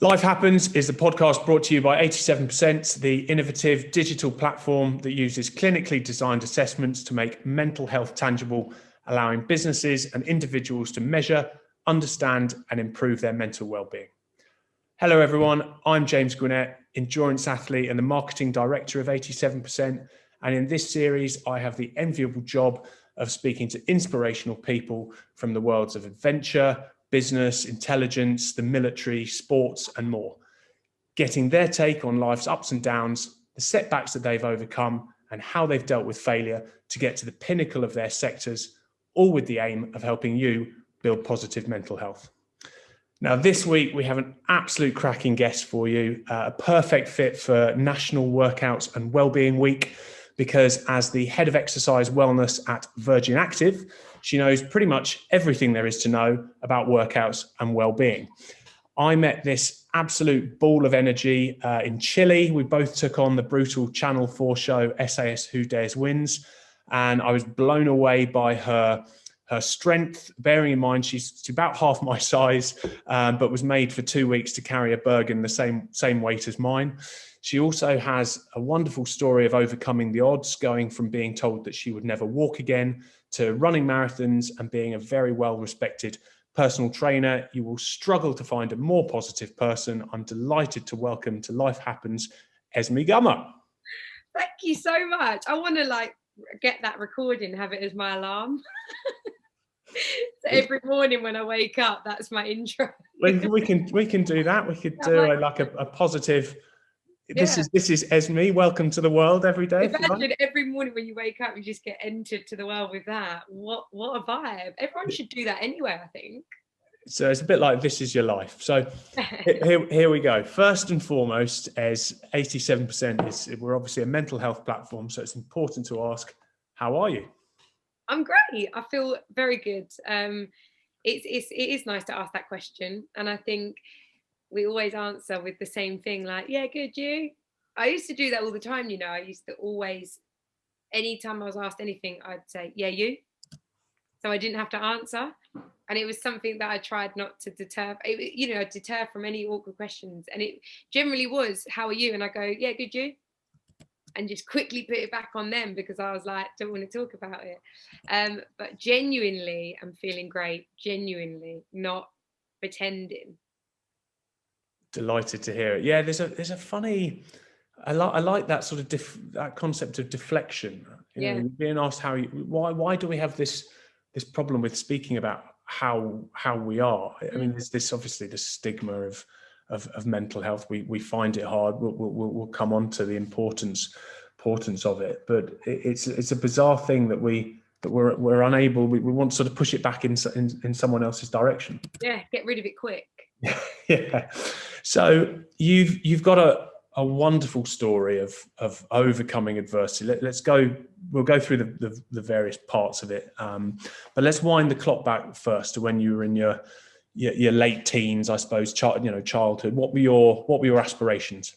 Life Happens is the podcast brought to you by 87%, the innovative digital platform that uses clinically designed assessments to make mental health tangible, allowing businesses and individuals to measure, understand, and improve their mental well-being. Hello, everyone. I'm James Gwinnett, endurance athlete and the marketing director of 87%. And in this series, I have the enviable job of speaking to inspirational people from the worlds of adventure, business, intelligence, the military, sports, and more, getting their take on life's ups and downs, the setbacks that they've overcome, and how they've dealt with failure to get to the pinnacle of their sectors, all with the aim of helping you build positive mental health. Now, this week, we have an absolute cracking guest for you, a perfect fit for National Workouts and Wellbeing Week, because as the head of exercise wellness at Virgin Active, she knows pretty much everything there is to know about workouts and well-being. I met this absolute ball of energy in Chile. We both took on the brutal Channel 4 show SAS Who Dares Wins, and I was blown away by her strength, bearing in mind she's about half my size, but was made for 2 weeks to carry a Bergen the same weight as mine. She also has a wonderful story of overcoming the odds, going from being told that she would never walk again to running marathons and being a very well-respected personal trainer. You will struggle to find a more positive person. I'm delighted to welcome to Life Happens, Esmee Gummer. Thank you so much. I want to get that recording, have it as my alarm. So every morning when I wake up, that's my intro. We can do that. We could do a positive. This is Esmee. Welcome to the world every day. Imagine every morning when you wake up, you just get entered to the world with that. What a vibe! Everyone should do that anyway, I think. So it's a bit like This Is Your Life. So here we go. First and foremost, as 87% we're obviously a mental health platform, so it's important to ask, how are you? I'm great. I feel very good. It is nice to ask that question, and I think we always answer with the same thing, like, yeah, good, you? I used to do that all the time, I used to always, anytime I was asked anything, I'd say, yeah, you? So I didn't have to answer. And it was something that I tried not to deter from any awkward questions. And it generally was, how are you? And I go, yeah, good, you? And just quickly put it back on them because I was like, don't want to talk about it. But genuinely, I'm feeling great. Genuinely, not pretending. Delighted to hear it. Yeah, there's a funny. I like that sort of that concept of deflection. Being asked why do we have this problem with speaking about how we are? I mean, there's this obviously the stigma of mental health. We find it hard. We'll come on to the importance of it, but it's a bizarre thing that we're unable. We want to sort of push it back in someone else's direction. Yeah, get rid of it quick. Yeah. So you've got a wonderful story of overcoming adversity. We'll go through the various parts of it, but let's wind the clock back first to when you were in your late teens, I suppose, childhood. What were your aspirations?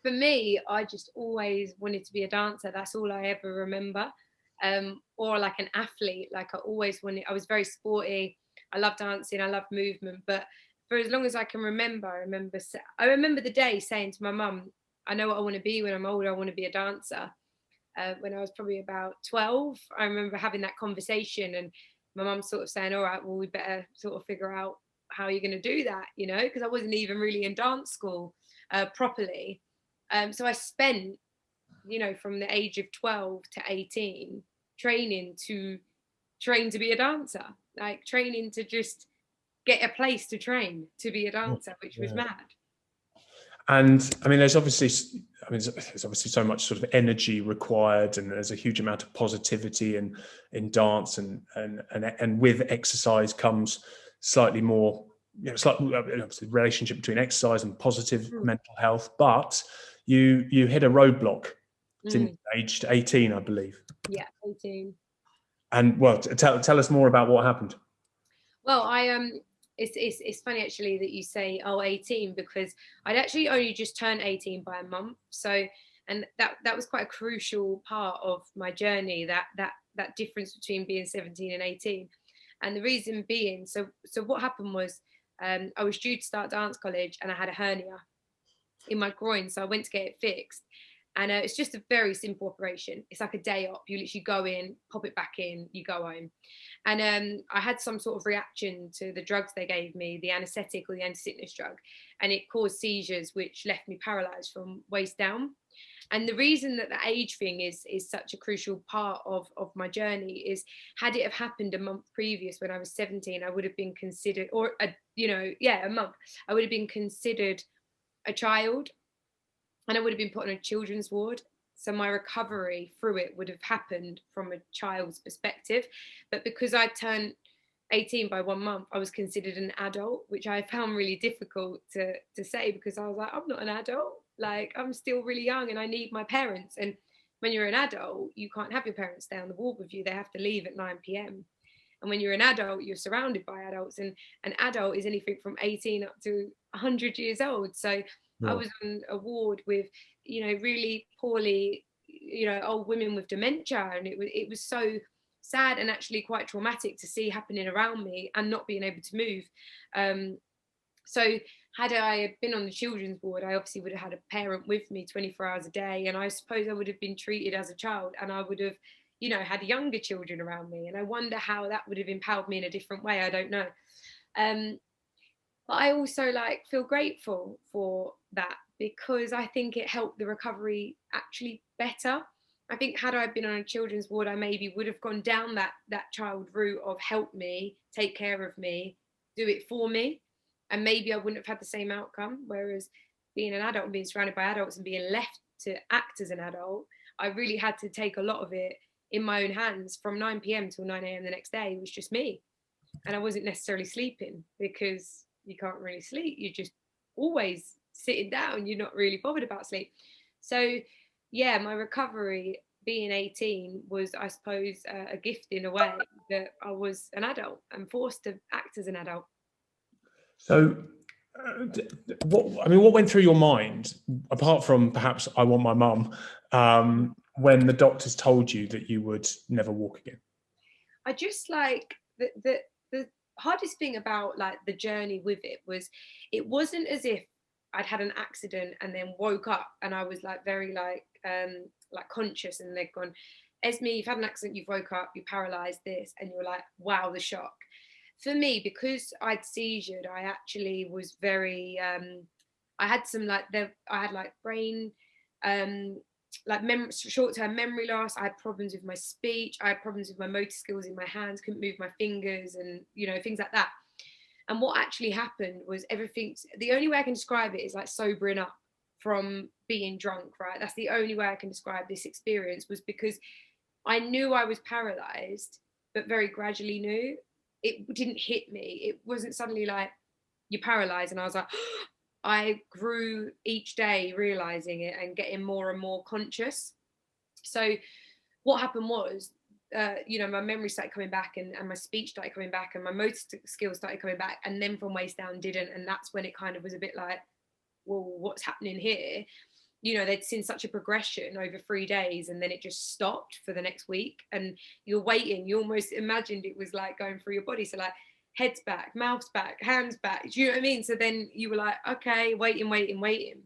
For me, I just always wanted to be a dancer. That's all I ever remember. Or like an athlete. Like I always wanted. I was very sporty. I love dancing. I love movement. But for as long as I can remember, I remember the day saying to my mum, I know what I want to be when I'm older. I want to be a dancer. When I was probably about 12, I remember having that conversation and my mum sort of saying, all right, well, we better sort of figure out how you're going to do that, because I wasn't even really in dance school properly. So I spent, from the age of 12 to 18, training to be a dancer, like training to just get a place to train to be a dancer, which was mad. And I mean, there's obviously so much sort of energy required, and there's a huge amount of positivity in dance, and with exercise comes slightly more, obviously relationship between exercise and positive mental health. But you hit a roadblock, aged 18, I believe. Yeah, 18. And well, tell us more about what happened. Well, it's funny actually that you say 18, because I'd actually only just turned 18 by a month. So, and that was quite a crucial part of my journey, that difference between being 17 and 18. And the reason being, so what happened was, I was due to start dance college and I had a hernia in my groin, so I went to get it fixed. And it's just a very simple operation. It's like a day op. You literally go in, pop it back in, you go home. And I had some sort of reaction to the drugs they gave me, the anesthetic or the anti-sickness drug, and it caused seizures, which left me paralyzed from waist down. And the reason that the age thing is such a crucial part of my journey is, had it have happened a month previous when I was 17, I would have been considered, or a month, I would have been considered a child, and I would have been put on a children's ward. So my recovery through it would have happened from a child's perspective. But because I turned 18 by 1 month, I was considered an adult, which I found really difficult to say, because I was like, I'm not an adult. Like, I'm still really young and I need my parents. And when you're an adult, you can't have your parents stay on the ward with you. They have to leave at 9 p.m. And when you're an adult, you're surrounded by adults. And an adult is anything from 18 up to 100 years old. So I was on a ward with, really poorly, old women with dementia. And it was so sad and actually quite traumatic to see happening around me and not being able to move. So had I been on the children's ward, I obviously would have had a parent with me 24 hours a day. And I suppose I would have been treated as a child, and I would have, had younger children around me. And I wonder how that would have empowered me in a different way. I don't know. But I also feel grateful for that, because I think it helped the recovery actually better. I think had I been on a children's ward, I maybe would have gone down that child route of help me, take care of me, do it for me. And maybe I wouldn't have had the same outcome. Whereas being an adult and being surrounded by adults and being left to act as an adult, I really had to take a lot of it in my own hands. From 9 p.m. till 9 a.m. the next day, it was just me. And I wasn't necessarily sleeping, because you can't really sleep. You're just always sitting down. You're not really bothered about sleep. So yeah, my recovery being 18 was, I suppose, a gift in a way, that I was an adult and forced to act as an adult. So what went through your mind, apart from perhaps I want my mum, when the doctors told you that you would never walk again? I just the hardest thing about the journey with it was, it wasn't as if I'd had an accident and then woke up and I was very conscious, and they'd gone, Esme, you've had an accident, you've woke up, you're paralysed, this, and you're like, wow, the shock. For me, because I'd seizured, I actually was very I had some brain short-term memory loss. I had problems with my speech, I had problems with my motor skills in my hands, couldn't move my fingers, and things like that. And what actually happened was, the only way I can describe it is sobering up from being drunk, right? That's the only way I can describe this experience, was because I knew I was paralyzed, but very gradually knew. It didn't hit me. It wasn't suddenly you're paralyzed, and I was like, I grew each day realizing it and getting more and more conscious. So what happened was, my memory started coming back, and my speech started coming back, and my motor skills started coming back, and then from waist down didn't. And that's when it kind of was a bit well, what's happening here? They'd seen such a progression over 3 days, and then it just stopped for the next week. And you're waiting, you almost imagined it was going through your body. So heads back, mouths back, hands back. Do you know what I mean? So then you were okay, waiting.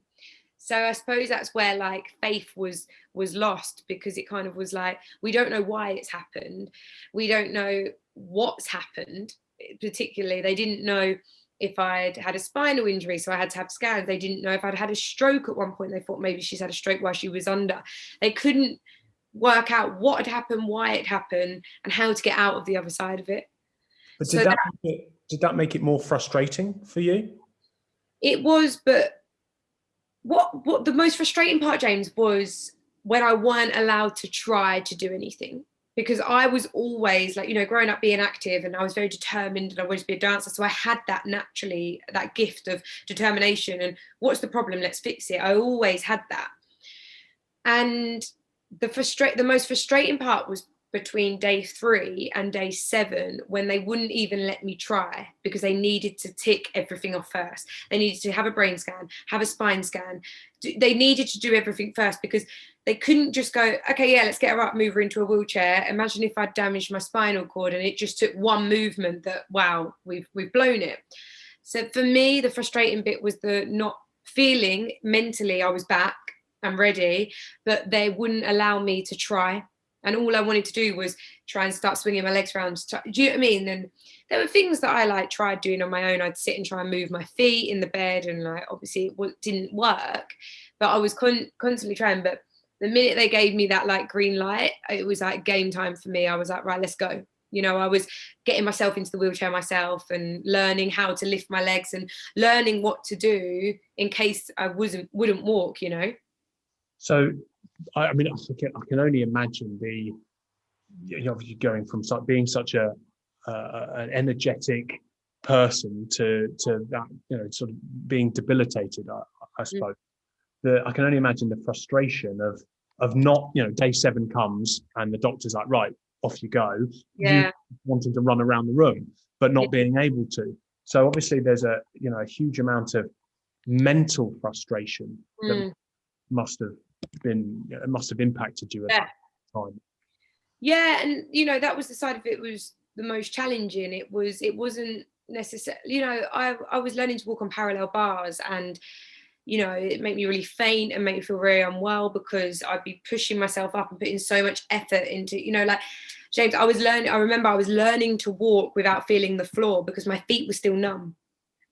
So I suppose that's where faith was lost, because it kind of was we don't know why it's happened. We don't know what's happened. Particularly, they didn't know if I'd had a spinal injury, so I had to have scans. They didn't know if I'd had a stroke at one point. They thought maybe she's had a stroke while she was under. They couldn't work out what had happened, why it happened, and how to get out of the other side of it. But did that make it more frustrating for you? It was, but what the most frustrating part, James, was when I weren't allowed to try to do anything. Because I was always growing up being active, and I was very determined, and I wanted to be a dancer. So I had that naturally, that gift of determination, and what's the problem? Let's fix it. I always had that. And the most frustrating part was between day 3 and day 7, when they wouldn't even let me try, because they needed to tick everything off first. They needed to have a brain scan, have a spine scan. They needed to do everything first, because they couldn't just go, okay, yeah, let's get her up, move her into a wheelchair. Imagine if I'd damaged my spinal cord and it just took one movement that, wow, we've blown it. So for me, the frustrating bit was the not feeling mentally I was back and ready, but they wouldn't allow me to try. And all I wanted to do was try and start swinging my legs around. Do you know what I mean? And there were things that I like tried doing on my own. I'd sit and try and move my feet in the bed, and like obviously it didn't work, but I was constantly trying. But the minute they gave me that like green light, it was like game time for me. I was like, right, let's go. You know, I was getting myself into the wheelchair myself and learning how to lift my legs and learning what to do in case I wouldn't walk, you know. So, I mean, I can only imagine obviously going from being such an energetic person to that, you know, sort of being debilitated, I suppose. I can only imagine the frustration of not, you know, day 7 comes and the doctor's like, right, off you go. Yeah. You wanting to run around the room, but not being able to. So obviously there's a huge amount of mental frustration that must have impacted you at that time. Yeah, and you know, that was the side of it was the most challenging. It wasn't necessarily, you know, I was learning to walk on parallel bars, and you know, it made me really faint and make me feel very unwell because I'd be pushing myself up and putting so much effort into, you know, like James, I remember I was learning to walk without feeling the floor because my feet were still numb.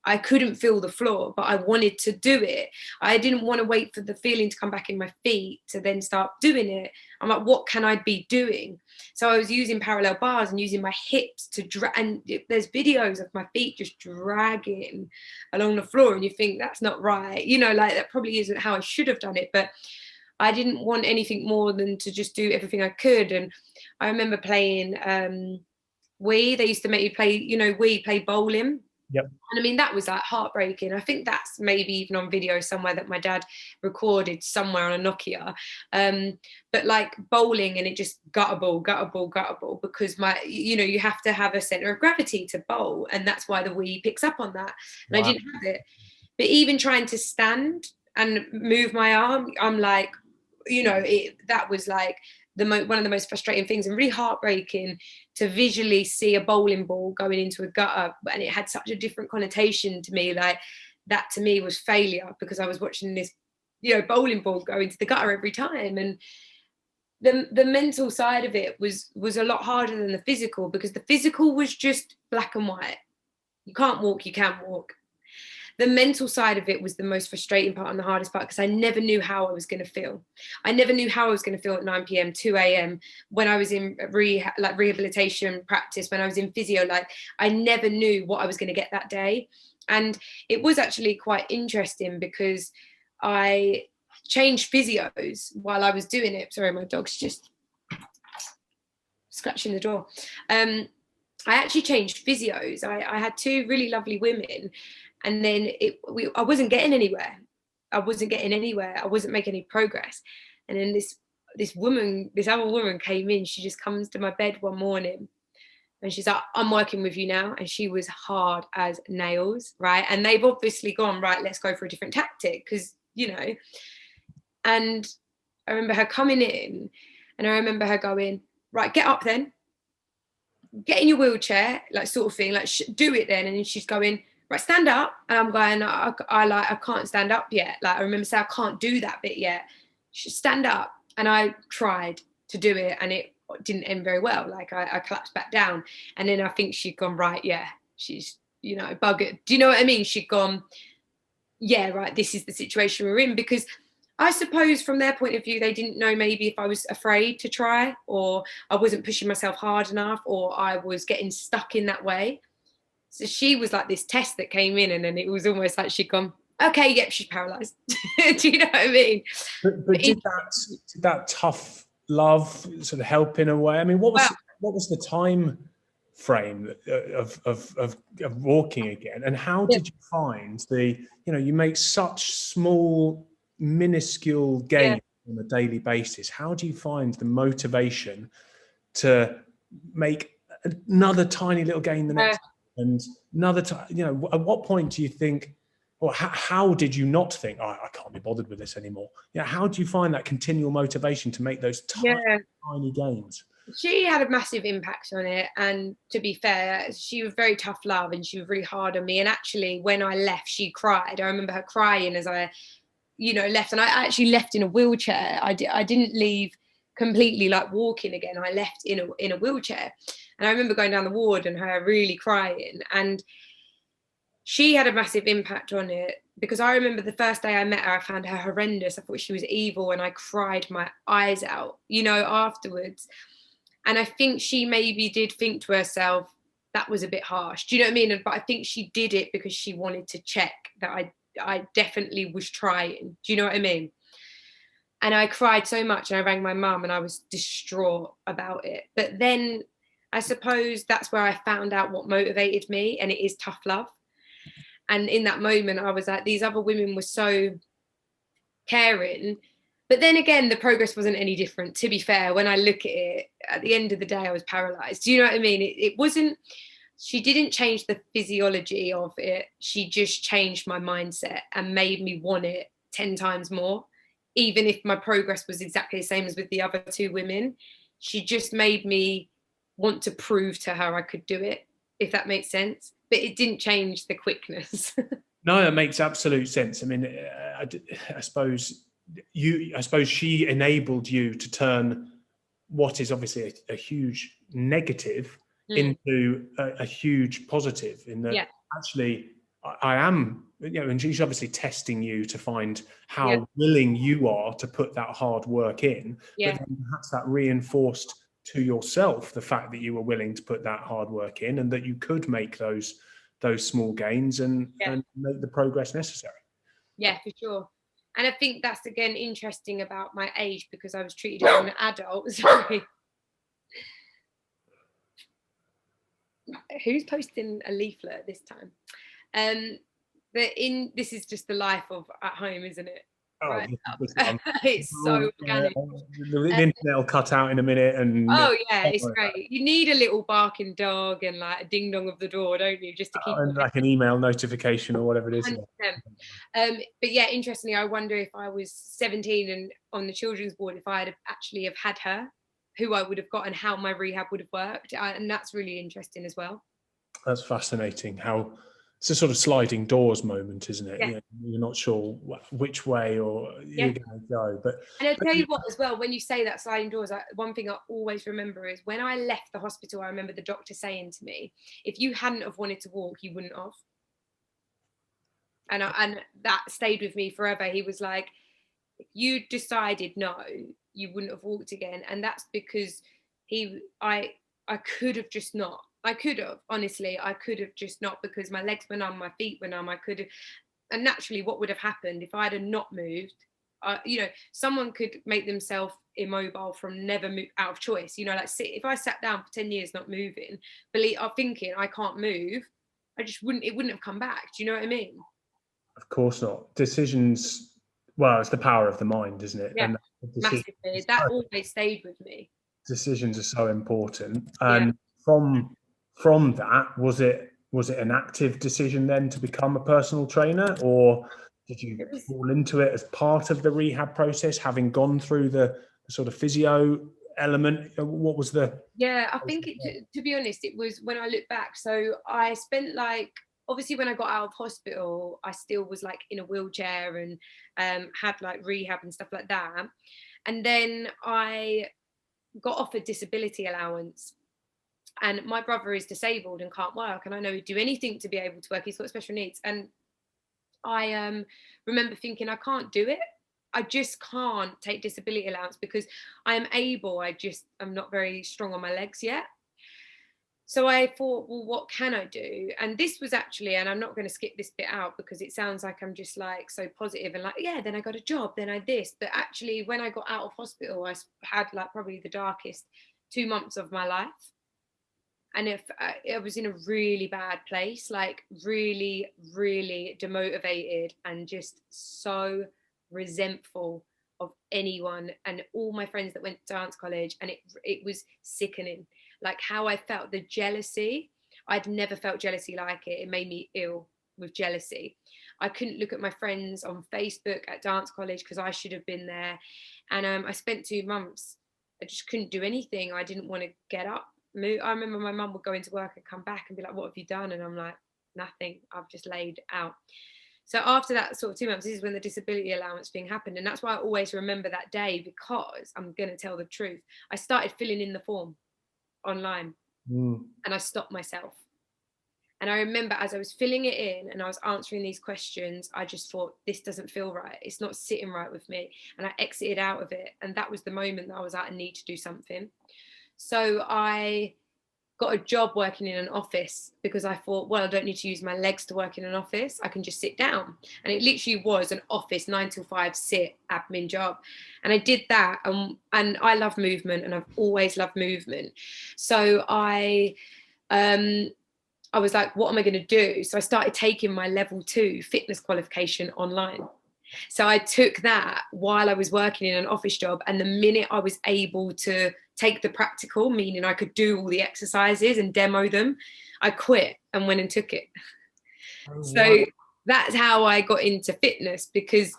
I couldn't feel the floor, but I wanted to do it. I didn't want to wait for the feeling to come back in my feet to then start doing it. I'm like, what can I be doing? So I was using parallel bars and using my hips to drag. And there's videos of my feet just dragging along the floor, and you think that's not right. You know, like that probably isn't how I should have done it. But I didn't want anything more than to just do everything I could. And I remember playing Wii. They used to make me play, you know, Wii, play bowling. Yep. And I mean, that was like heartbreaking. I think that's maybe even on video somewhere that my dad recorded somewhere on a Nokia. But like bowling, and it just guttable because you know, you have to have a center of gravity to bowl. And that's why the Wii picks up on that. And wow. I didn't have it. But even trying to stand and move my arm, I'm like, you know, that was like one of the most frustrating things and really heartbreaking to visually see a bowling ball going into a gutter, and it had such a different connotation to me. Like that to me was failure because I was watching this, you know, bowling ball go into the gutter every time. And the mental side of it was a lot harder than the physical, because the physical was just black and white. You can't walk, you can walk. The mental side of it was the most frustrating part and the hardest part, because I never knew how I was going to feel. I never knew how I was going to feel at 9 p.m, 2 a.m, when I was in rehabilitation practice, when I was in physio. Like I never knew what I was going to get that day. And it was actually quite interesting because I changed physios while I was doing it. Sorry, my dog's just scratching the door. I actually changed physios. I had 2 really lovely women. And then I wasn't getting anywhere. I wasn't making any progress. And then this other woman came in. She just comes to my bed one morning and she's like, I'm working with you now. And she was hard as nails, right? And they've obviously gone, right, let's go for a different tactic, because, you know. And I remember her coming in, and I remember her going, right, get up then. Get in your wheelchair, like sort of thing, like do it then. And then she's going, right, stand up. And I'm going, I can't stand up yet. Like I remember saying, I can't do that bit yet. She stand up. And I tried to do it, and it didn't end very well. Like I collapsed back down. And then I think she'd gone, right, yeah, she's, you know, buggered. Do you know what I mean? She'd gone, yeah, right, this is the situation we're in. Because I suppose from their point of view, they didn't know maybe if I was afraid to try, or I wasn't pushing myself hard enough, or I was getting stuck in that way. So she was like this test that came in, and then it was almost like she'd gone, okay, yep, she's paralysed. Do you know what I mean? But did that tough love sort of help in a way? I mean, what was the time frame of walking again, and how did you find you make such small, minuscule gains on a daily basis? How do you find the motivation to make another tiny little gain the next and another time? You know, at what point do you think, or how did you not think, oh, I can't be bothered with this anymore? Yeah, how do you find that continual motivation to make those tiny gains? She had a massive impact on it, and to be fair, she was very tough love and she was really hard on me. And actually, when I left, she cried. I remember her crying as I, left. And I actually left in a wheelchair. I didn't leave completely like walking again. I left in a wheelchair, and I remember going down the ward and her really crying. And she had a massive impact on it, because I remember the first day I met her, I found her horrendous. I thought she was evil, and I cried my eyes out, afterwards. And I think she maybe did think to herself, that was a bit harsh. Do you know what I mean? But I think she did it because she wanted to check that I definitely was trying. Do you know what I mean? And I cried so much, and I rang my mum and I was distraught about it. But then I suppose that's where I found out what motivated me, and it is tough love. And in that moment, I was like, these other women were so caring. But then again, the progress wasn't any different. To be fair, when I look at it, at the end of the day, I was paralyzed. Do you know what I mean? It wasn't, she didn't change the physiology of it. She just changed my mindset and made me want it 10 times more. Even if my progress was exactly the same as with the other two women, she just made me want to prove to her I could do it, if that makes sense. But it didn't change the quickness. No, it makes absolute sense. I mean, I suppose she enabled you to turn what is obviously a huge negative into a huge positive, in that actually I am, and she's obviously testing you to find how willing you are to put that hard work in, but then perhaps that reinforced to yourself the fact that you were willing to put that hard work in, and that you could make those small gains and make the progress necessary. Yeah, for sure. And I think that's, again, interesting about my age, because I was treated as an adult. Sorry. Who's posting a leaflet this time? This is just the life of at home, isn't it? Oh, right. It's so organic. The internet will cut out in a minute, and it's great. You need a little barking dog and like a ding dong of the door, don't you, just to keep and like an email notification or whatever it is. 100%. But yeah, interestingly, I wonder if I was 17 and on the children's board, if I'd actually have had her, who I would have got and how my rehab would have worked. And that's really interesting as well. That's fascinating. How it's a sort of sliding doors moment, isn't it? Yeah. You're not sure which way or you're going to go. And I'll tell you what, as well, when you say that sliding doors, one thing I always remember is when I left the hospital, I remember the doctor saying to me, if you hadn't have wanted to walk, you wouldn't have. And that stayed with me forever. He was like, if you decided no, you wouldn't have walked again. And that's because I could have just not. I could have, honestly, I could have just not, because my legs were numb, my feet were numb. I could have, and naturally what would have happened if I'd have not moved, someone could make themselves immobile from never move, out of choice, like if I sat down for 10 years not moving, I'm thinking I can't move, it wouldn't have come back. Do you know what I mean? Of course not. Decisions, well, it's the power of the mind, isn't it? Yeah, and massively. That always stayed with me. Decisions are so important. And from that, was it an active decision then to become a personal trainer, or did you fall into it as part of the rehab process, having gone through the sort of physio element? What was the... I think to be honest, it was, when I look back, so I spent obviously when I got out of hospital, I still was in a wheelchair and had rehab and stuff like that. And then I got offered disability allowance, and my brother is disabled and can't work, and I know he'd do anything to be able to work. He's got special needs. And I remember thinking, I can't do it. I just can't take disability allowance because I am able. I'm not very strong on my legs yet. So I thought, well, what can I do? And this was actually, and I'm not going to skip this bit out because it sounds like I'm just so positive and then I got a job, then I this. But actually, when I got out of hospital, I had probably the darkest 2 months of my life. And if I was in a really bad place, really, really demotivated and just so resentful of anyone and all my friends that went to dance college. And it was sickening, how I felt, the jealousy. I'd never felt jealousy like it. It made me ill with jealousy. I couldn't look at my friends on Facebook at dance college because I should have been there. And I spent 2 months I just couldn't do anything. I didn't want to get up, move. I remember my mum would go into work and come back and be like, what have you done? And I'm like, nothing, I've just laid out. So after that sort of 2 months, this is when the disability allowance thing happened. And that's why I always remember that day, because I'm going to tell the truth. I started filling in the form online and I stopped myself. And I remember as I was filling it in and I was answering these questions, I just thought, this doesn't feel right. It's not sitting right with me. And I exited out of it. And that was the moment that I was like, I need to do something. So I got a job working in an office because I thought, well, I don't need to use my legs to work in an office. I can just sit down. And it literally was an office 9 till 5 sit admin job. And I did that. And I love movement, and I've always loved movement. So I was like, what am I going to do? So I started taking my level 2 fitness qualification online. So I took that while I was working in an office job. And the minute I was able to take the practical, meaning I could do all the exercises and demo them, I quit and went and took it. Oh, so wow. That's how I got into fitness, because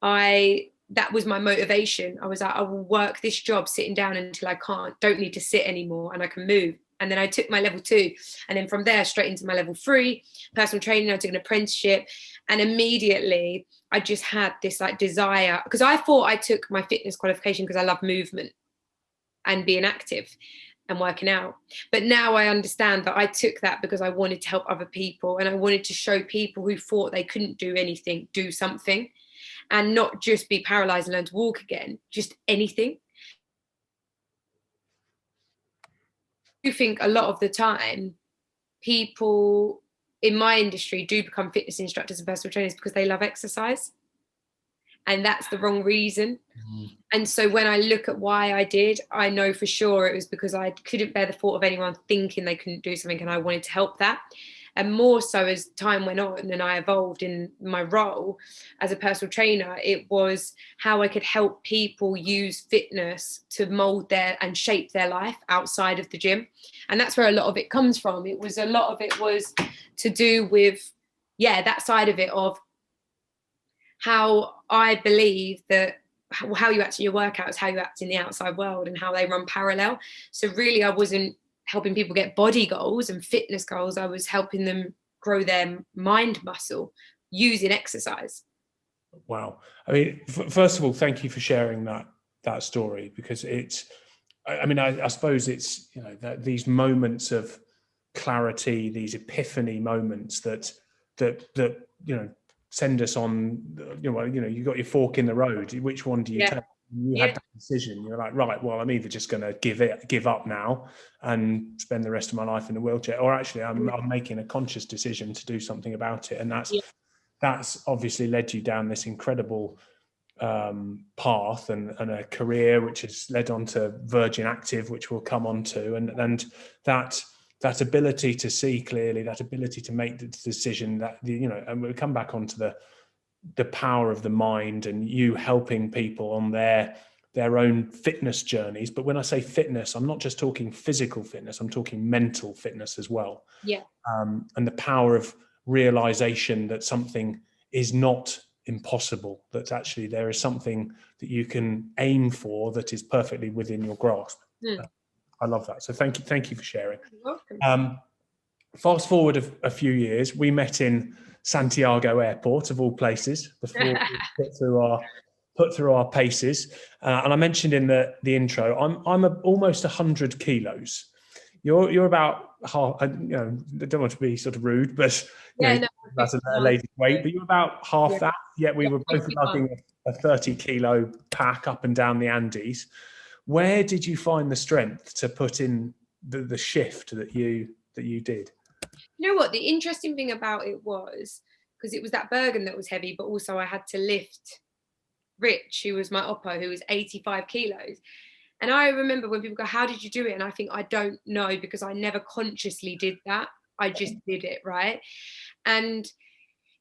that was my motivation. I was like, I will work this job sitting down until I don't need to sit anymore and I can move. And then I took my level 2, and then from there straight into my level 3 personal training. I took an apprenticeship, and immediately I just had this like desire, because I thought I took my fitness qualification because I love movement and being active and working out. But now I understand that I took that because I wanted to help other people, and I wanted to show people who thought they couldn't do anything, do something, and not just be paralyzed and learn to walk again, just anything. I think a lot of the time people in my industry do become fitness instructors and personal trainers because they love exercise, and that's the wrong reason. And so when I look at why I did, I know for sure it was because I couldn't bear the thought of anyone thinking they couldn't do something, and I wanted to help that. And more so as time went on and I evolved in my role as a personal trainer, it was how I could help people use fitness to mold and shape their life outside of the gym. And that's where a lot of it comes from. A lot of it was to do with, that side of it, of how I believe that how you act in your workout is how you act in the outside world, and how they run parallel. So really I wasn't helping people get body goals and fitness goals. I was helping them grow their mind muscle using exercise. Wow. I mean, first of all, thank you for sharing that story, because I suppose it's, these moments of clarity, these epiphany moments that send us on, you got your fork in the road. Which one do you take? You had that decision. You're like, right, well, I'm either just going to give up now and spend the rest of my life in a wheelchair, or actually I'm making a conscious decision to do something about it. And that's obviously led you down this incredible path and a career which has led on to Virgin Active, which we'll come on to, and that ability to see clearly, that ability to make the decision, that and we'll come back onto the power of the mind, and you helping people on their own fitness journeys. But when I say fitness, I'm not just talking physical fitness, I'm talking mental fitness as well. And the power of realization that something is not impossible, that actually there is something that you can aim for that is perfectly within your grasp. I love that. So thank you for sharing. You're welcome. Fast forward a few years, we met in Santiago Airport, of all places, before we put through our paces. And I mentioned in the intro, I'm almost 100 kilos. You're about half. I don't want to be sort of rude, but that's a lady's weight. But you're about half that. Yet we were both lugging a 30-kilo pack up and down the Andes. Where did you find the strength to put in the shift that you did? You know what? The interesting thing about it was, because it was that Bergen that was heavy, but also I had to lift Rich, who was my oppo, who was 85 kilos. And I remember when people go, how did you do it? And I think, I don't know, because I never consciously did that. I just did it, right? And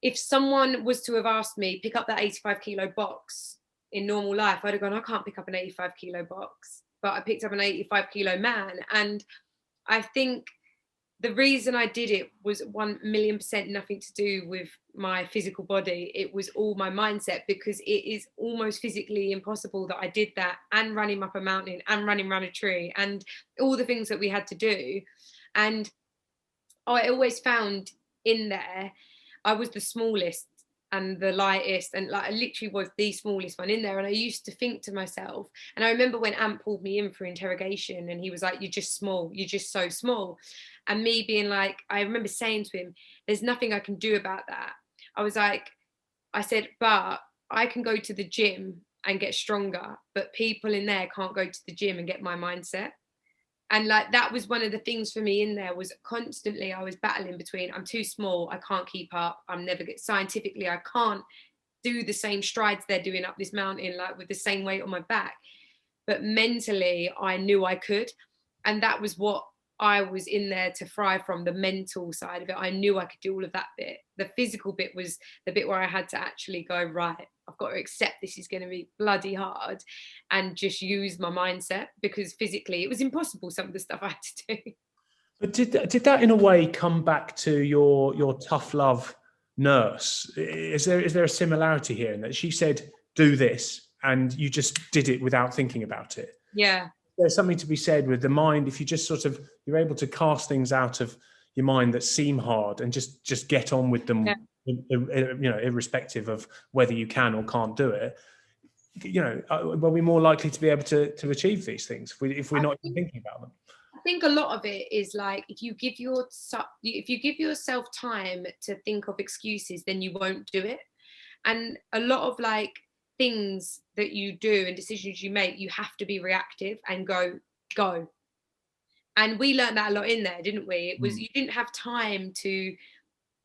if someone was to have asked me, pick up that 85 kilo box in normal life, I'd have gone, I can't pick up an 85 kilo box. But I picked up an 85 kilo man. And I think the reason I did it was 1,000,000% nothing to do with my physical body. It was all my mindset, because it is almost physically impossible that I did that and running up a mountain and running around a tree and all the things that we had to do. And I always found in there, I was the smallest and the lightest, and like I literally was the smallest one in there. And I used to think to myself, and I remember when Ant pulled me in for interrogation and he was like, "You're just small, you're just so small." And me being like, I remember saying to him, "There's nothing I can do about that." I was like, I said, "But I can go to the gym and get stronger, but people in there can't go to the gym and get my mindset." And like that was one of the things for me in there, was constantly I was battling between, I'm too small, I can't keep up, I'm never get scientifically, I can't do the same strides they're doing up this mountain, like with the same weight on my back. But mentally I knew I could. And that was what I was in there to thrive from, the mental side of it. I knew I could do all of that bit. The physical bit was the bit where I had to actually go, right, I've got to accept this is going to be bloody hard, and just use my mindset, because physically it was impossible, some of the stuff I had to do. But did that in a way come back to your tough love nurse? Is there a similarity here in that she said, do this, and you just did it without thinking about it? Yeah. There's something to be said with the mind. If you just sort of, you're able to cast things out of your mind that seem hard and just get on with them, Yeah. Irrespective of whether you can or can't do it, we'll be more likely to be able to achieve these things if we're not even thinking about them. I think a lot of it is like, if you give yourself time to think of excuses, then you won't do it. And a lot of like things that you do and decisions you make, you have to be reactive and go. And we learned that a lot in there, didn't we? It was, you didn't have time to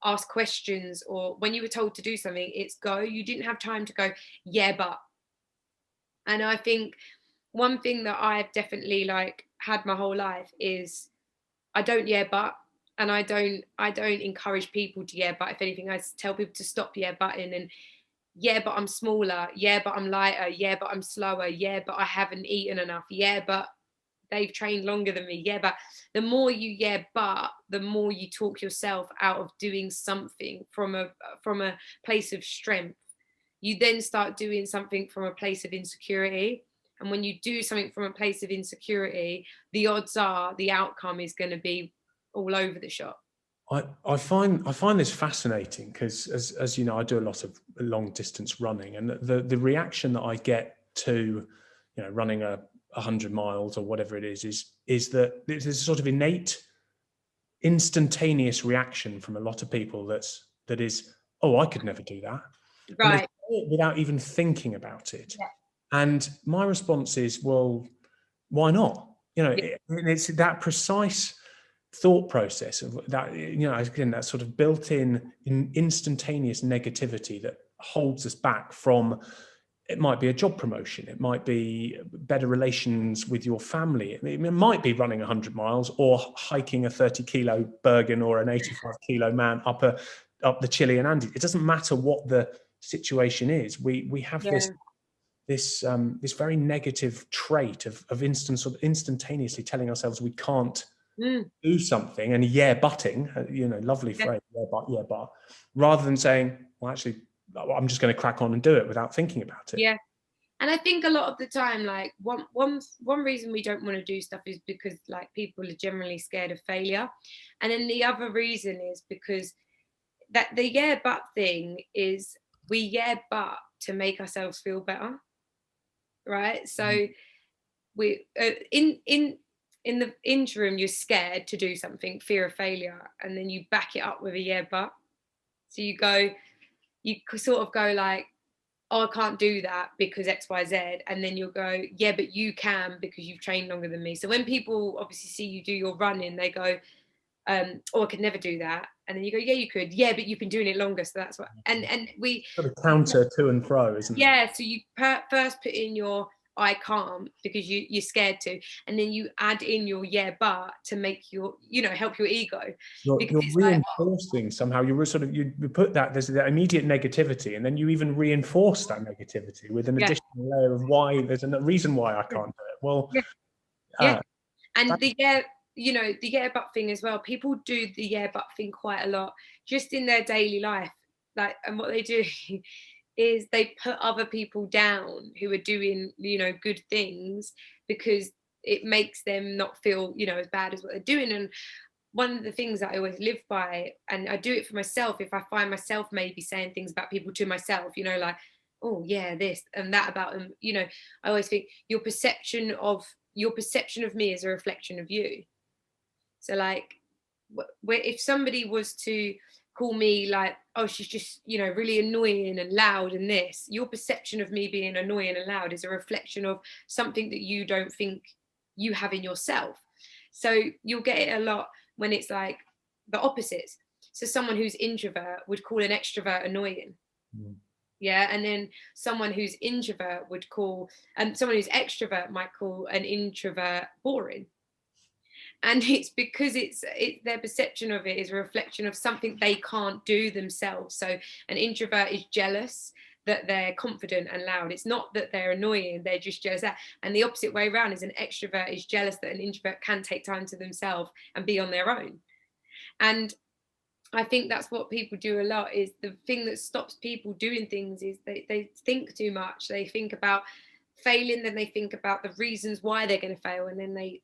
ask questions, or when you were told to do something, it's go. You didn't have time to go, yeah, but. And I think one thing that I've definitely like had my whole life is, I don't yeah but, and I don't encourage people to yeah but. If anything, I tell people to stop yeah butting, and yeah but I'm smaller, yeah but I'm lighter, yeah but I'm slower, yeah but I haven't eaten enough, yeah but they've trained longer than me, yeah but. The more you yeah but, the more you talk yourself out of doing something from a place of strength. You then start doing something from a place of insecurity. And when you do something from a place of insecurity, the odds are the outcome is going to be all over the shop. I find this fascinating because, as you know, I do a lot of long distance running, and the reaction that I get to, running 100 miles or whatever it is that there's a sort of innate, instantaneous reaction from a lot of people that is, oh, I could never do that, Right. without even thinking about it. Yeah. And my response is, well, why not? It's that precise thought process of that, again, that sort of built-in instantaneous negativity that holds us back from, it might be a job promotion, it might be better relations with your family, it might be running 100 miles or hiking a 30-kilo Bergen or an 85-kilo man up the Chilean Andes. It doesn't matter what the situation is. We have this very negative trait of instantaneously telling ourselves we can't do something, and butting, lovely phrase, but, rather than saying, well, actually, I'm just going to crack on and do it without thinking about it. Yeah. And I think a lot of the time, like one reason we don't want to do stuff is because like people are generally scared of failure. And then the other reason is because that the yeah but thing is, we yeah but to make ourselves feel better. Right. So we in the interim, you're scared to do something, fear of failure, and then you back it up with a yeah but. So you sort of go like, oh, I can't do that because XYZ, and then you'll go, yeah but you can because you've trained longer than me. So when people obviously see you do your running, they go, oh, I could never do that, and then you go, yeah you could, yeah but you've been doing it longer, so that's what. And we sort of counter to and fro, isn't it? Yeah, so you first put in your I can't because you're scared to, and then you add in your yeah but to make your, help your ego. You're reinforcing like, somehow. You put that, there's that immediate negativity, and then you even reinforce that negativity with an additional layer of why there's a reason why I can't do it. Well, yeah. And the you know, the yeah but thing as well. People do the yeah but thing quite a lot just in their daily life. Like, and what they do is they put other people down who are doing, you know, good things, because it makes them not feel, you know, as bad as what they're doing. And one of the things that I always live by, and I do it for myself, if I find myself maybe saying things about people to myself, you know, like, oh yeah, this and that about them, you know, I always think your perception of me is a reflection of you. So like, where if somebody was to call me like, oh, she's just, you know, really annoying and loud and this, your perception of me being annoying and loud is a reflection of something that you don't think you have in yourself. So you'll get it a lot when it's like the opposites. So someone who's introvert would call an extrovert annoying. Mm. Yeah. And then someone who's introvert would call, and someone who's extrovert might call an introvert boring. And it's because their perception of it is a reflection of something they can't do themselves. So an introvert is jealous that they're confident and loud. It's not that they're annoying, they're just jealous of that. And the opposite way around is an extrovert is jealous that an introvert can take time to themselves and be on their own. And I think that's what people do a lot. Is the thing that stops people doing things is they think too much. They think about failing, then they think about the reasons why they're going to fail, and then they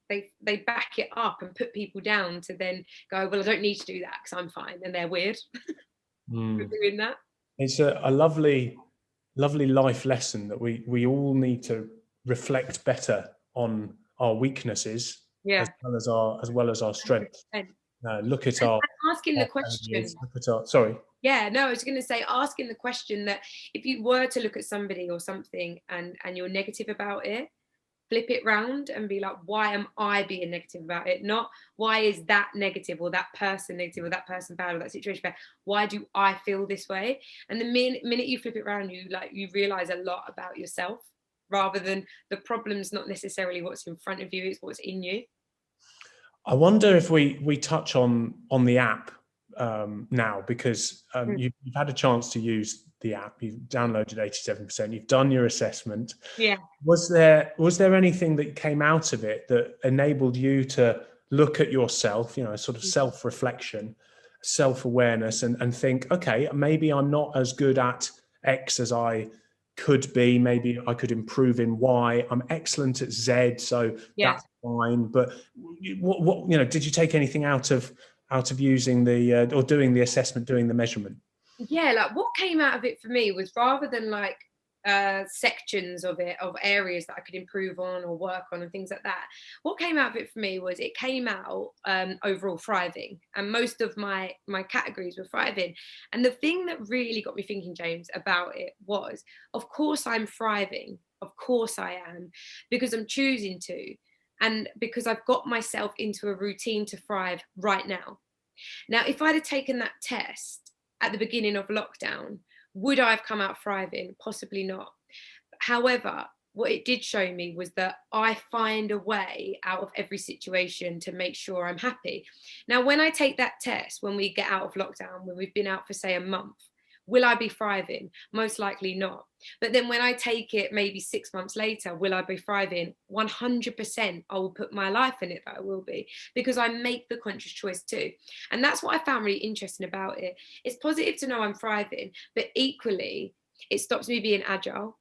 back it up and put people down to then go, well, I don't need to do that because I'm fine, and they're weird for doing that. It's a lovely life lesson that we all need to reflect better on our weaknesses, Yeah. as well as our strengths. Look at our asking the failures, question. look at our, sorry. Yeah, no, I was going to say, asking the question that if you were to look at somebody or something and you're negative about it, flip it round and be like, why am I being negative about it? Not why is that negative or that person negative or that person bad or that situation bad? Why do I feel this way? And the minute you flip it around, you realize a lot about yourself, rather than the problem's not necessarily what's in front of you, it's what's in you. I wonder if we touch on the app now, because you've had a chance to use the app. You've downloaded 87%. You've done your assessment. Yeah. Was there anything that came out of it that enabled you to look at yourself, you know, sort of self-reflection, self-awareness, and think, okay, maybe I'm not as good at X as I could be. Maybe I could improve in Y. I'm excellent at Z, so that's fine. But what you know, did you take anything out of using the or doing the assessment, doing the measurement? Yeah, like what came out of it for me was, rather than like sections of it, of areas that I could improve on or work on and things like that, what came out of it for me was, it came out overall thriving, and most of my categories were thriving. And the thing that really got me thinking, James, about it was, of course I'm thriving, of course I am, because I'm choosing to, and because I've got myself into a routine to thrive right now. Now, if I'd have taken that test at the beginning of lockdown, would I have come out thriving? Possibly not. However, what it did show me was that I find a way out of every situation to make sure I'm happy. Now, when I take that test, when we get out of lockdown, when we've been out for, say, a month, will I be thriving? Most likely not. But then when I take it maybe 6 months later, will I be thriving? 100%, I will put my life in it that I will be, because I make the conscious choice too. And that's what I found really interesting about it. It's positive to know I'm thriving, but equally, it stops me being agile,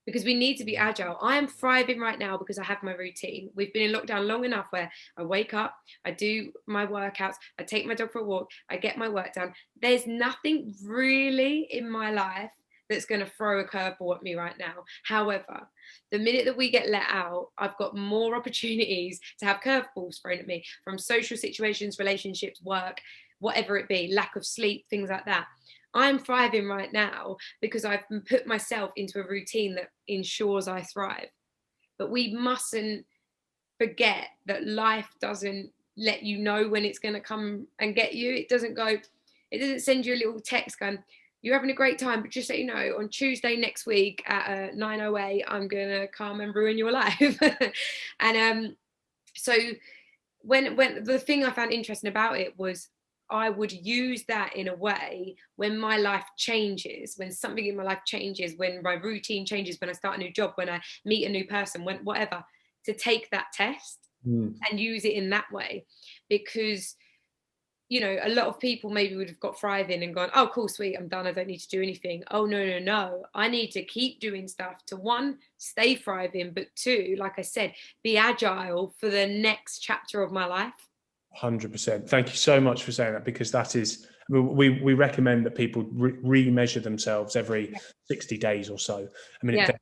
because we need to be agile. I am thriving right now because I have my routine. We've been in lockdown long enough where I wake up, I do my workouts, I take my dog for a walk, I get my work done. There's nothing really in my life that's going to throw a curveball at me right now. However, the minute that we get let out, I've got more opportunities to have curveballs thrown at me, from social situations, relationships, work, whatever it be, lack of sleep, things like that. I'm thriving right now because I've put myself into a routine that ensures I thrive. But we mustn't forget that life doesn't let you know when it's going to come and get you. It doesn't send you a little text going, you're having a great time, but just so you know, on Tuesday next week at 9:08, I'm going to come and ruin your life. And so when the thing I found interesting about it was, I would use that in a way when my life changes, when something in my life changes, when my routine changes, when I start a new job, when I meet a new person, when whatever, to take that test and use it in that way. Because, you know, a lot of people maybe would have got thriving and gone, oh, cool, sweet, I'm done, I don't need to do anything. Oh, no, no, no. I need to keep doing stuff to, one, stay thriving, but two, like I said, be agile for the next chapter of my life. 100%. Thank you so much for saying that, because that is, we recommend that people re-measure themselves every 60 days or so. I mean, it varies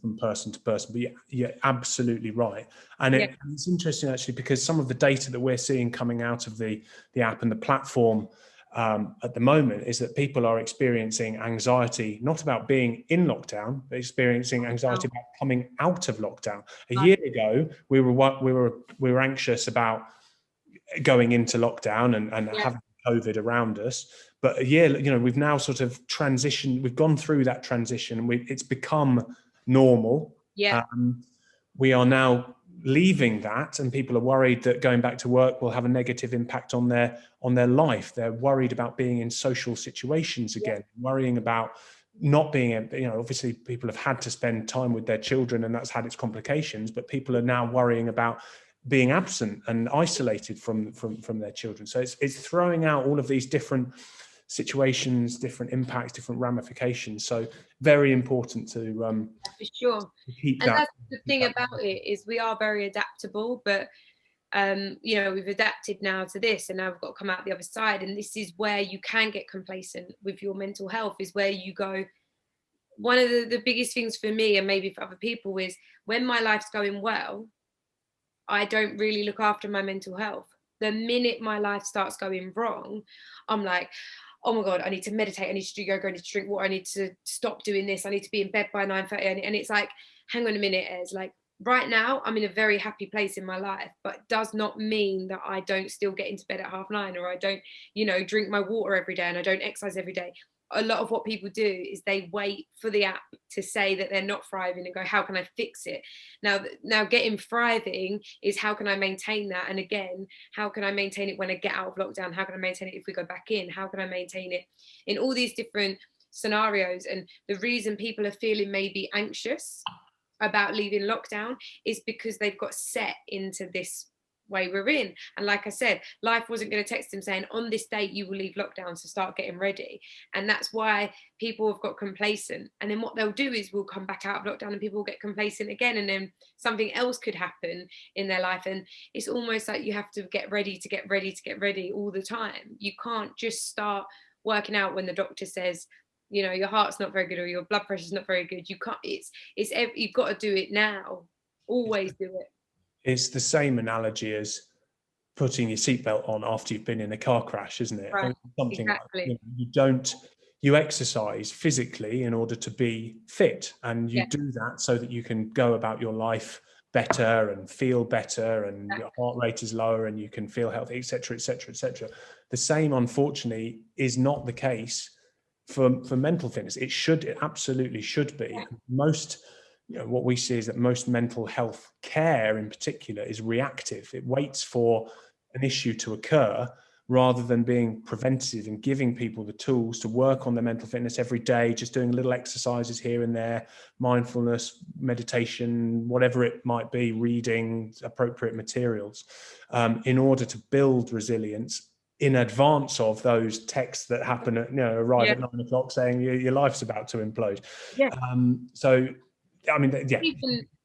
from person to person, but you're absolutely right. And it's interesting actually, because some of the data that we're seeing coming out of the app and the platform at the moment is that people are experiencing anxiety, not about being in lockdown, but experiencing anxiety about coming out of lockdown. A year ago, we were anxious about going into lockdown and having COVID around us. But a year, you know, we've now sort of transitioned, we've gone through that transition, and it's become normal. We are now leaving that, and people are worried that going back to work will have a negative impact on their life. They're worried about being in social situations again, worrying about not being, you know, obviously people have had to spend time with their children and that's had its complications, but people are now worrying about being absent and isolated from their children. So it's throwing out all of these different situations, different impacts, different ramifications. So very important to for sure. keep and that. that's the thing about it, is we are very adaptable, but you know, we've adapted now to this, and now we've got to come out the other side. And this is where you can get complacent with your mental health, is where you go. One of the biggest things for me, and maybe for other people, is when my life's going well, I don't really look after my mental health. The minute my life starts going wrong, I'm like, oh my God, I need to meditate, I need to do yoga, I need to drink water, I need to stop doing this, I need to be in bed by 9:30. And it's like, hang on a minute, Ez, like right now I'm in a very happy place in my life, but it does not mean that I don't still get into bed at 9:30, or I don't, you know, drink my water every day, and I don't exercise every day. A lot of what people do is they wait for the app to say that they're not thriving and go, how can I fix it? Now getting thriving is, how can I maintain that? And again, how can I maintain it when I get out of lockdown? How can I maintain it if we go back in? How can I maintain it in all these different scenarios? And the reason people are feeling maybe anxious about leaving lockdown is because they've got set into this way we're in. And like I said, life wasn't going to text them saying, on this date you will leave lockdown, so start getting ready. And that's why people have got complacent. And then what they'll do is we'll come back out of lockdown and people will get complacent again, and then something else could happen in their life. And it's almost like you have to get ready to get ready to get ready all the time. You can't just start working out when the doctor says, you know, your heart's not very good or your blood pressure's not very good. You can't, it's you've got to do it now. Always do it. It's the same analogy as putting your seatbelt on after you've been in a car crash, isn't it? Right. Something Exactly. like, you exercise physically in order to be fit, and you do that so that you can go about your life better and feel better, and your heart rate is lower and you can feel healthy, etc., etc., etc. The same, unfortunately, is not the case for mental fitness. It absolutely should be. Most, you know, what we see is that most mental health care in particular is reactive. It waits for an issue to occur rather than being preventative and giving people the tools to work on their mental fitness every day, just doing little exercises here and there, mindfulness, meditation, whatever it might be, reading appropriate materials, in order to build resilience in advance of those texts that happen at, arrive at 9 o'clock saying your life's about to implode. So, I mean,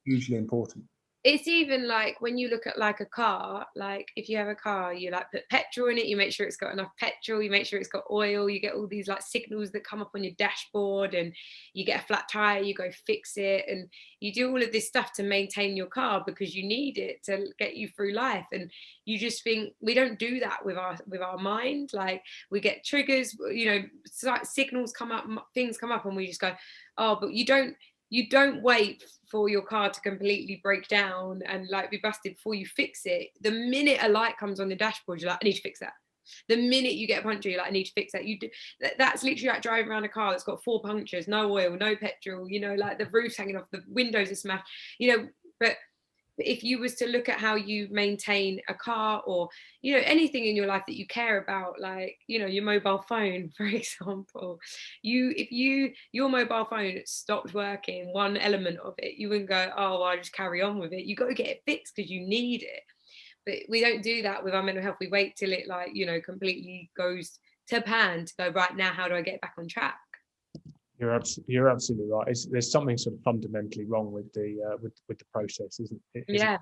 hugely important. It's even like when you look at like a car, like if you have a car, you like put petrol in it, you make sure it's got enough petrol, you make sure it's got oil, you get all these like signals that come up on your dashboard, and you get a flat tire, you go fix it, and you do all of this stuff to maintain your car because you need it to get you through life. And you just think we don't do that with our mind. Like we get triggers, signals come up, things come up, and we just go, oh, but you don't wait for your car to completely break down and like be busted before you fix it. The minute a light comes on the dashboard, you're like, I need to fix that. The minute you get a puncture, you're like, I need to fix that. That's literally like driving around a car that's got 4 punctures, no oil, no petrol, like the roof's hanging off, the windows are smashed, but if you was to look at how you maintain a car, or anything in your life that you care about, like your mobile phone, for example, if your mobile phone stopped working, one element of it, you wouldn't go, oh, well, I'll just carry on with it. You got to get it fixed because you need it. But we don't do that with our mental health. We wait till it, like, you know, completely goes to pan to go, right, now how do I get back on track? You're absolutely right. There's something sort of fundamentally wrong with the process, isn't it? Yeah,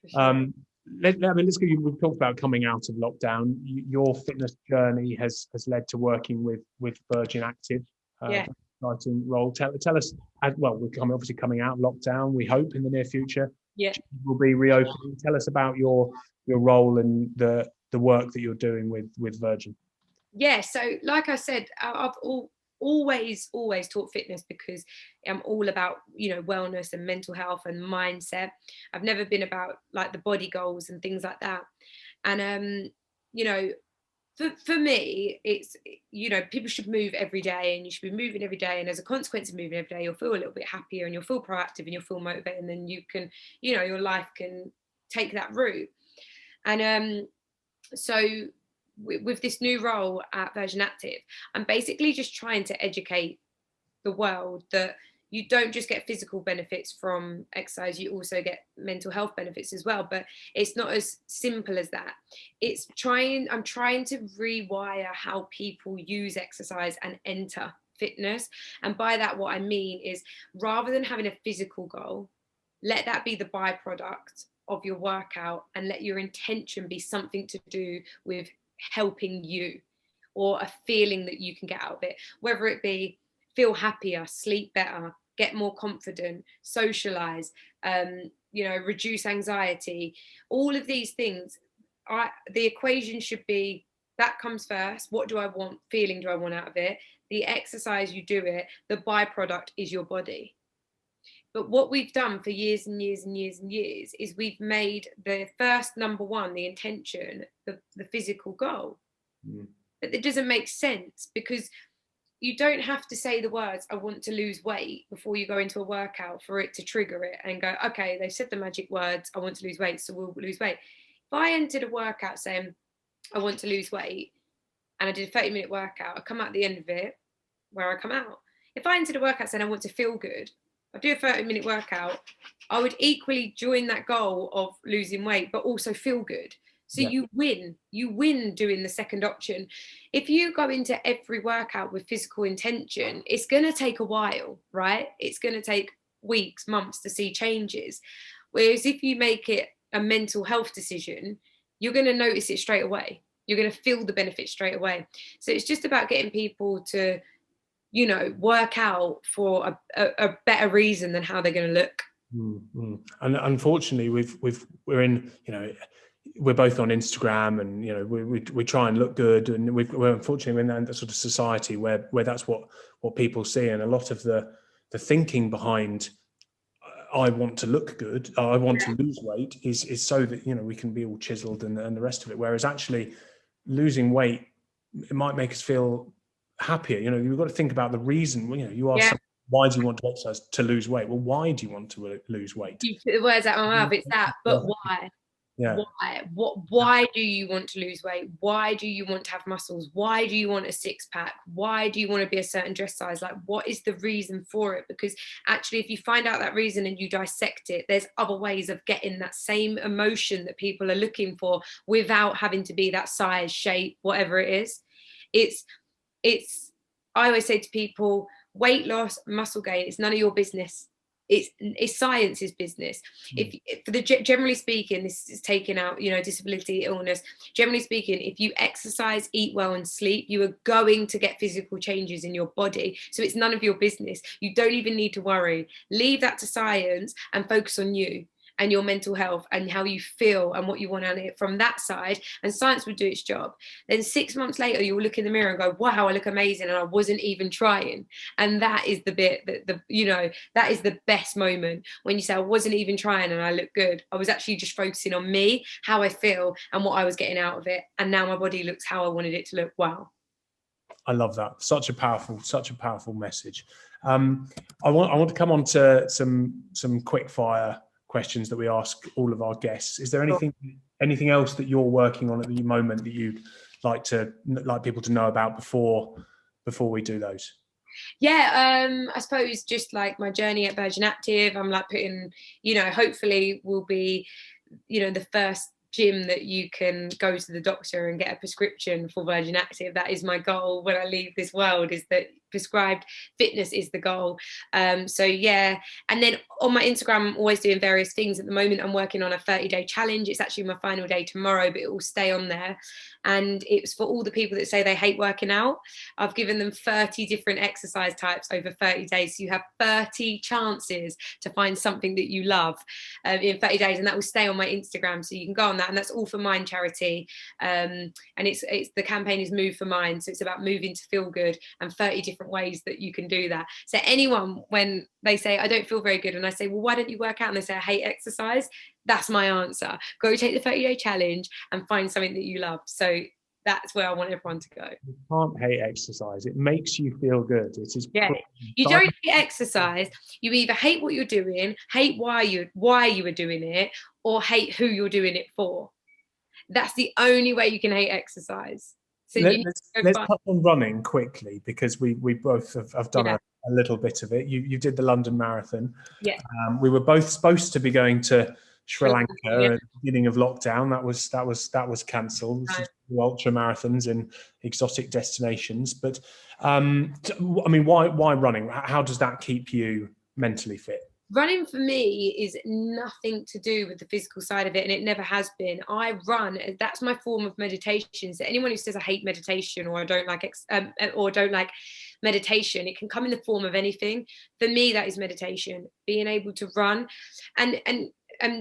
for sure. Let's go. We've talked about coming out of lockdown. Your fitness journey has led to working with Virgin Active. Yeah. Exciting role. Tell us. Well, we're obviously coming out of lockdown. We hope in the near future. Yeah. Will be reopening. Tell us about your role and the work that you're doing with Virgin. Yeah, so like I said, I've always taught fitness because I'm all about, you know, wellness and mental health and mindset. I've never been about like the body goals and things like that. And you know, for me, it's, you know, people should move every day, and you should be moving every day, and as a consequence of moving every day, you'll feel a little bit happier, and you'll feel proactive, and you'll feel motivated, and then you can, you know, your life can take that route. And so with this new role at Virgin Active, I'm basically just trying to educate the world that you don't just get physical benefits from exercise, you also get mental health benefits as well. But it's not as simple as that. I'm trying to rewire how people use exercise and enter fitness. And by that, what I mean is, rather than having a physical goal, let that be the byproduct of your workout, and let your intention be something to do with helping you, or a feeling that you can get out of it, whether it be feel happier, sleep better, get more confident, socialize, you know, reduce anxiety. All of these things, the equation should be, that comes first. What do I want? Feeling do I want out of it? The exercise, you do it, the byproduct is your body. But what we've done for years and years and years and years is we've made the first number one, the intention, the physical goal. But it doesn't make sense, because you don't have to say the words, I want to lose weight, before you go into a workout for it to trigger it and go, okay, they've said the magic words, I want to lose weight, so we'll lose weight. If I entered a workout saying, I want to lose weight, and I did a 30-minute workout, I come out at the end of it where I come out. If I entered a workout saying I want to feel good, I do a 30-minute workout, I would equally join that goal of losing weight, but also feel good. So you win doing the second option. If you go into every workout with physical intention, it's going to take a while, right? It's going to take weeks, months to see changes. Whereas if you make it a mental health decision, you're going to notice it straight away. You're going to feel the benefits straight away. So it's just about getting people to, you know, work out for a better reason than how they're going to look. Mm-hmm. And unfortunately, we're in, you know, we're both on Instagram, and you know, we try and look good, and we're unfortunately in that sort of society where that's what people see, and a lot of the thinking behind I want to look good, I want to lose weight is so that, you know, we can be all chiseled and the rest of it. Whereas actually losing weight, it might make us feel happier. You know, you've got to think about the reason. You know, you ask someone, why do you want to exercise? To lose weight. Well, why do you want to lose weight? You put the words out of my mouth, it's that, but why? Yeah. Why do you want to lose weight? Why do you want to have muscles? Why do you want a six pack? Why do you want to be a certain dress size? Like, what is the reason for it? Because actually, if you find out that reason and you dissect it, there's other ways of getting that same emotion that people are looking for without having to be that size, shape, whatever it is. It's I always say to people, weight loss, muscle gain, it's none of your business. It's science's business. Generally speaking, this is taking out, you know, disability, illness. Generally speaking, if you exercise, eat well, and sleep, you are going to get physical changes in your body. So it's none of your business. You don't even need to worry. Leave that to science and focus on you and your mental health and how you feel and what you want on it from that side, and science will do its job. Then 6 months later, you'll look in the mirror and go, wow, I look amazing, and I wasn't even trying. And that is the bit that you know, that is the best moment, when you say, I wasn't even trying and I look good. I was actually just focusing on me, how I feel, and what I was getting out of it, and now my body looks how I wanted it to look. Wow. I love that. Such a powerful message. I want to come on to some quick fire questions that we ask all of our guests. Is there anything else that you're working on at the moment that you'd like people to know about before we do those? Yeah, I suppose just like my journey at Virgin Active, I'm like putting, you know, hopefully will be, you know, the first gym that you can go to the doctor and get a prescription for Virgin Active. That is my goal when I leave this world, is that prescribed fitness is the goal. So yeah, and then on my Instagram I'm always doing various things. At the moment I'm working on a 30-day challenge. It's actually my final day tomorrow, but it will stay on there, and it's for all the people that say they hate working out. I've given them 30 different exercise types over 30 days, so you have 30 chances to find something that you love in 30 days, and that will stay on my Instagram, so you can go on that, and that's all for Mind Charity. And it's the campaign is Move for Mind, so it's about moving to feel good, and 30 different ways that you can do that. So anyone, when they say I don't feel very good, and I say, well, why don't you work out, and they say I hate exercise, that's my answer. Go take the 30-day challenge and find something that you love. So that's where I want everyone to go. You can't hate exercise. It makes you feel good. It is. Yeah. You don't hate exercise. You either hate what you're doing, hate why you were doing it, or hate who you're doing it for. That's the only way you can hate exercise. So let's touch on running quickly, because we both have done a little bit of it. You did the London Marathon. Yeah. We were both supposed to be going to Sri Lanka at the beginning of lockdown. That was cancelled. Ultra marathons in exotic destinations. But I mean, why running? How does that keep you mentally fit? Running for me is nothing to do with the physical side of it, and it never has been. I run, that's my form of meditation. So anyone who says I hate meditation, or I don't like meditation, it can come in the form of anything. For me, that is meditation. Being able to run and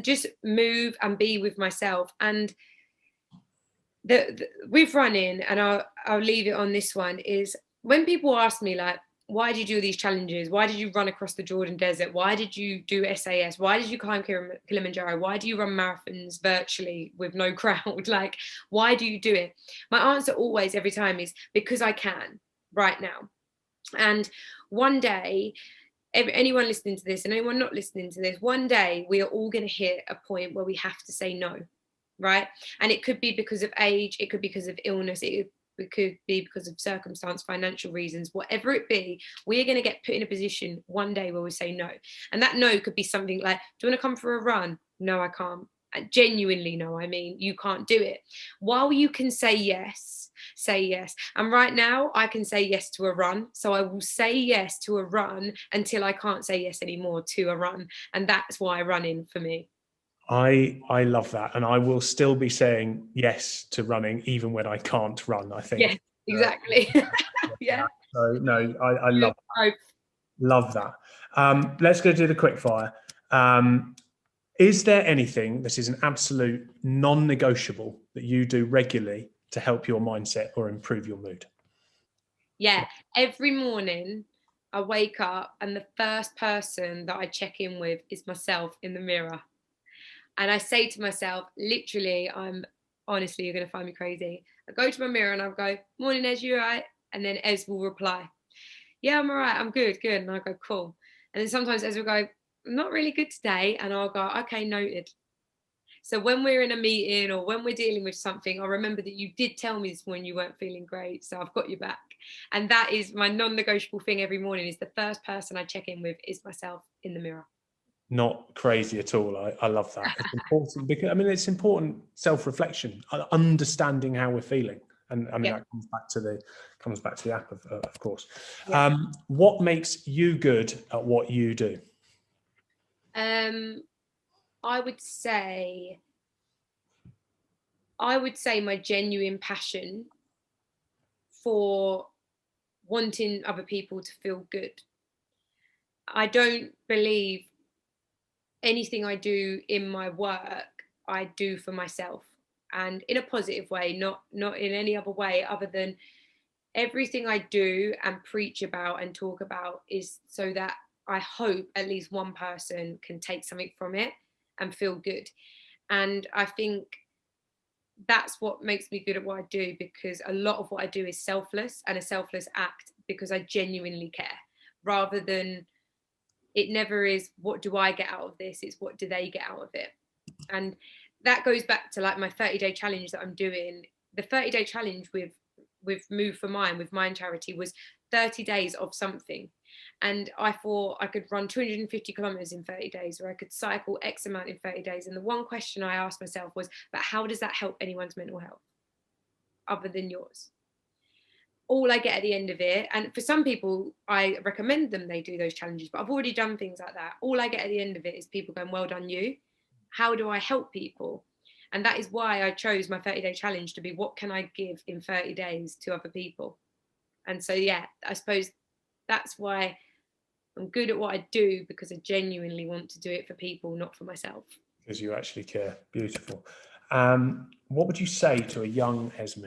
just move and be with myself. And with running, and I'll leave it on this one, is when people ask me, like, why did you do these challenges? Why did you run across the Jordan Desert? Why did you do SAS? Why did you climb Kilimanjaro? Why do you run marathons virtually with no crowd? Like, why do you do it? My answer always, every time, is because I can right now. And one day, anyone listening to this and anyone not listening to this, one day we are all going to hit a point where we have to say no, right? And it could be because of age, it could be because of illness, it could be because of circumstance, financial reasons, whatever it be. We're going to get put in a position one day where we say no. And that no could be something like, do you want to come for a run? No, I can't. Genuinely no. I mean, you can't do it. While you can say yes, say yes. And right now I can say yes to a run, so I will say yes to a run until I can't say yes anymore to a run. And that's why running for me. I love that, and I will still be saying yes to running even when I can't run, I think. Yeah, exactly. Yeah. So no, I love that. Let's go do the quick fire. Is there anything that is an absolute non-negotiable that you do regularly to help your mindset or improve your mood? Yeah, every morning I wake up and the first person that I check in with is myself in the mirror. And I say to myself, literally, honestly, you're going to find me crazy. I go to my mirror and I'll go, morning, Ez, you all right? And then Ez will reply, yeah, I'm all right, I'm good. And I go, cool. And then sometimes Ez will go, I'm not really good today. And I'll go, okay, noted. So when we're in a meeting or when we're dealing with something, I remember that you did tell me this morning you weren't feeling great. So I've got you back. And that is my non-negotiable thing every morning, is the first person I check in with is myself in the mirror. Not crazy at all. I love that. It's important because, I mean, it's important self-reflection, understanding how we're feeling. And I mean, that comes back to the app, of course. Yeah. What makes you good at what you do? I would say my genuine passion for wanting other people to feel good. I don't believe anything I do in my work I do for myself, and in a positive way, not in any other way other than everything I do and preach about and talk about is so that I hope at least one person can take something from it and feel good. And I think that's what makes me good at what I do, because a lot of what I do is selfless and a selfless act because I genuinely care, rather than, it never is what do I get out of this, it's what do they get out of it. And that goes back to like my 30-day challenge that I'm doing. The 30-day challenge with Move for Mind, with Mind Charity, was 30 days of something. And I thought I could run 250 kilometers in 30 days, or I could cycle X amount in 30 days. And the one question I asked myself was, but how does that help anyone's mental health other than yours? All I get at the end of it, and for some people, I recommend them they do those challenges, but I've already done things like that. All I get at the end of it is people going, well done you. How do I help people? And that is why I chose my 30-day challenge to be, what can I give in 30 days to other people? And so, yeah, I suppose that's why I'm good at what I do, because I genuinely want to do it for people, not for myself. Because you actually care. Beautiful. What would you say to a young Esme?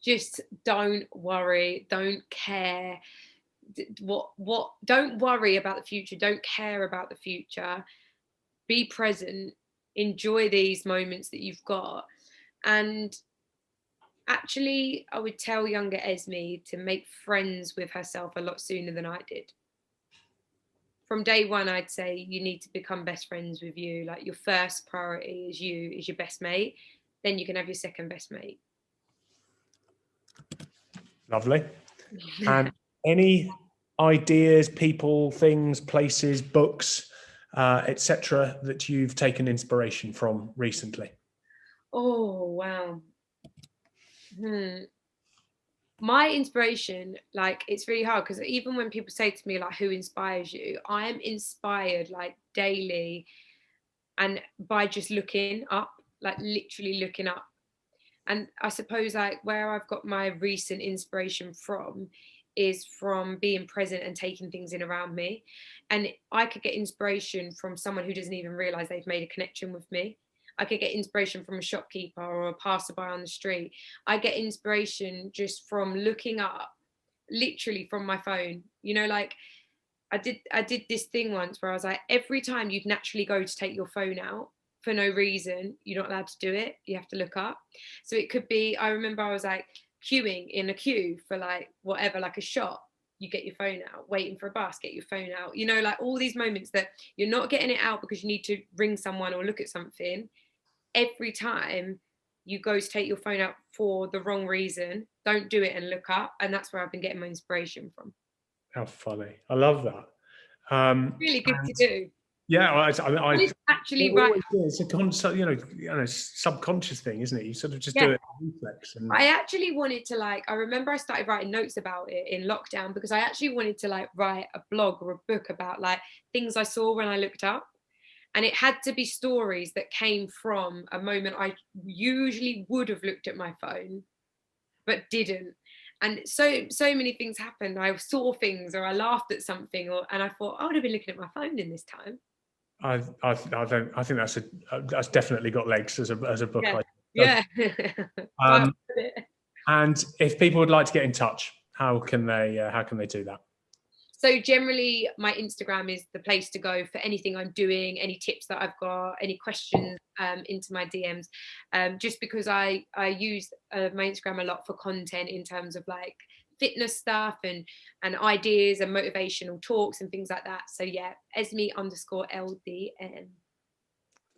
Just don't worry, don't care. Don't worry about the future, don't care about the future. Be present, enjoy these moments that you've got. And actually, I would tell younger Esme to make friends with herself a lot sooner than I did. From day one, I'd say you need to become best friends with you. Like, your first priority is you, is your best mate. Then you can have your second best mate. Lovely. And any ideas, people, things, places, books, etc., that you've taken inspiration from recently? Oh, wow. My inspiration, like, it's really hard, because even when people say to me, like, who inspires you, I am inspired, like, daily, and by just looking up, like, literally looking up. And I suppose, like, where I've got my recent inspiration from is from being present and taking things in around me. And I could get inspiration from someone who doesn't even realize they've made a connection with me. I could get inspiration from a shopkeeper or a passerby on the street. I get inspiration just from looking up, literally from my phone. You know, like, I did this thing once where I was like, every time you'd naturally go to take your phone out for no reason, you're not allowed to do it. You have to look up. So it could be, I remember I was like queuing in a queue for like whatever, like a shop. You get your phone out, waiting for a bus, get your phone out. You know, like all these moments that you're not getting it out because you need to ring someone or look at something. Every time you go to take your phone out for the wrong reason, don't do it and look up. And that's where I've been getting my inspiration from. How funny. I love that. Really good to do. Yeah, I actually right. It's a subconscious thing, isn't it? You sort of just do it on reflex. And I actually wanted to, like, I remember I started writing notes about it in lockdown, because I actually wanted to, like, write a blog or a book about, like, things I saw when I looked up. And it had to be stories that came from a moment I usually would have looked at my phone, but didn't. And so many things happened. I saw things, or I laughed at something, and I thought, I would have been looking at my phone in this time. I think that's definitely got legs as a book. Yeah. And if people would like to get in touch, how can they do that? So generally, my Instagram is the place to go for anything I'm doing, any tips that I've got, any questions into my DMs. Just because I use my Instagram a lot for content in terms of like fitness stuff and ideas and motivational talks and things like that. So yeah, Esmee_LDN.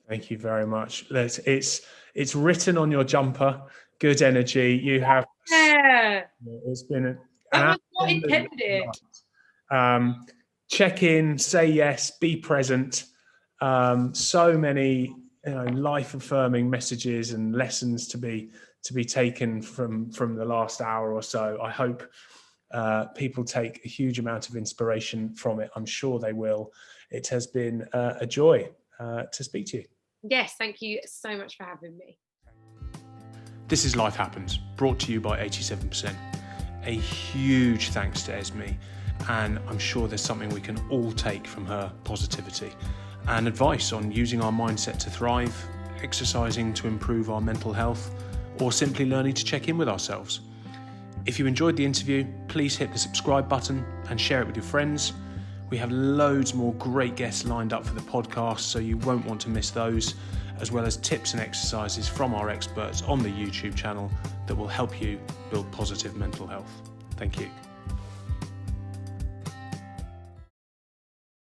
Thank you very much. It's written on your jumper. Good energy. You have. Yeah. It's been that was not intended. Check in, say yes, be present. So many life affirming messages and lessons to be taken from the last hour or so. I hope people take a huge amount of inspiration from it. I'm sure they will. It has been a joy to speak to you. Yes, thank you so much for having me. This is Life Happens, brought to you by 87%. A huge thanks to Esme, and I'm sure there's something we can all take from her positivity and advice on using our mindset to thrive, exercising to improve our mental health, or simply learning to check in with ourselves. If you enjoyed the interview, please hit the subscribe button and share it with your friends. We have loads more great guests lined up for the podcast, so you won't want to miss those, as well as tips and exercises from our experts on the YouTube channel that will help you build positive mental health. Thank you.